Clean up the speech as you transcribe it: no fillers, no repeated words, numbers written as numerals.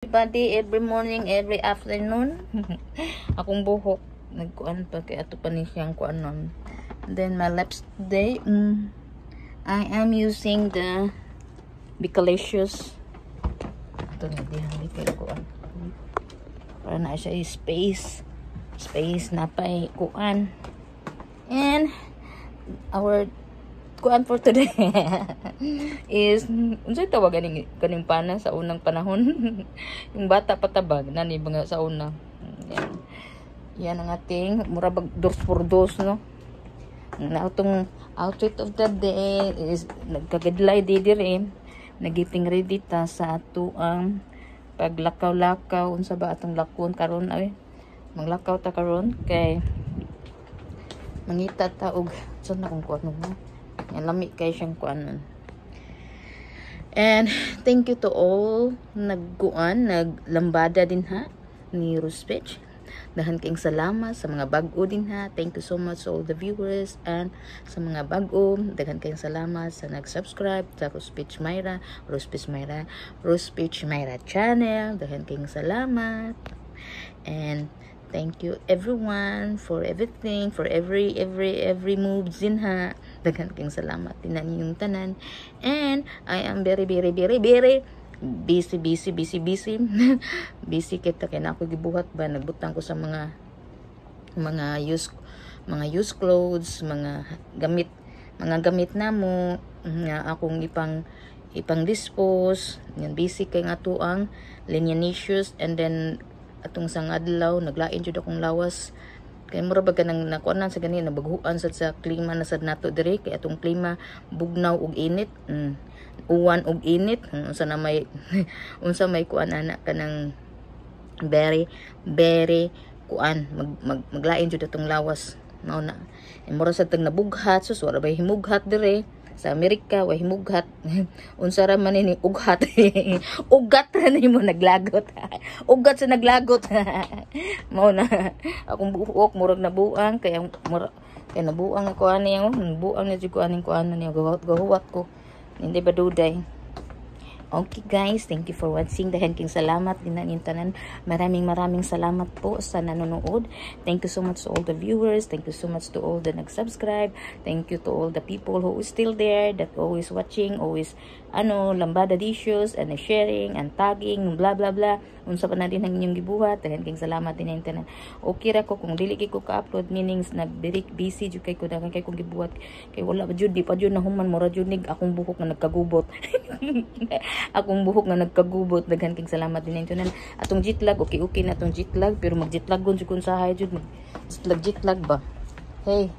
Everybody, every morning, every afternoon. Akong buhok nagkuan pa kay ato pa ni siyang kuanon. Then my lips today, I am using the Bicalicious. Ito na dihan di kay kuan. Para na siya space na pa kuan. And our kuan for today is unsay tawagan kaning pana sa unang panahon. Yung bata patabag nani mga sa una. Yan ang ating murabag dos por dos, no. Na atong outfit of the day is nagkagidlay di dire, nagiping ready ta sa ato ang paglakaw-lakaw unsa ba atong lakon karon ay manglakaw ta karon kay mangita ta og so na kung kuan mo. Yan lami kay siyang kuanon. And thank you to all naglambada din ha ni Rospech. Dahan kayong salamat sa mga bag-o din ha. Thank you so much to all the viewers and sa mga bag-o. Dahan kayong salamat sa nag-subscribe sa Rospech Myra channel. Dahan kayong salamat. And thank you everyone for everything, for every moves din ha. Daghan kayong salamat din na ninyong tanan. And I am very busy. Busy kita kay na ako gibuhat ba nagbutang ko sa mga used clothes, mga gamit namo nga akong ipang dispose. Yan busy kay nga to ang lineaceous, and then atong sang adlaw naglain jud akong lawas kay mura ba kanang nakuanan sa gani nabaghuan sa klima na sad nato dire kay atong klima bugnaw ug init, uwan ug init, unsa may kuan ana kanang very kuan maglain jud atong lawas mao na. Mura sad tag nabughat sus wala bay himughat dire sa Amerika, way himughat. Unsa ra man ni ughat. Ugat ra nimo naglagot. Ugat sa naglagot. Mao na. Akong buhok murag nabuang kay nabuang ako ani buang na jud ko aning kuan niya gahuwat ko. Hindi ba duday. Okay guys, thank you for watching. Dahan king salamat din na tanan. Maraming salamat po sa nanonood. Thank you so much to all the viewers. Thank you so much to all the nag-subscribe. Thank you to all the people who is still there, that always watching, always lambada dishes and sharing and tagging, blah blah blah. Unsa pa na din ang inyong gibuhat. Dahan king salamat din na tanan. Okay ra ko kung dili kay ko ka-upload, meanings na very busy jud kay ko dagan kay kong gibuhat. Kay wala pa jud di pa jud nahuman mura jud nig akong buhok na nagkagubot. Akong buhok na nagkagubot. Daghan kayong salamat din ito nan. Atong jetlag, okay na atong jetlag, pero mag-jetlagon jud kun sahay jud. Jetlag ba? Hey.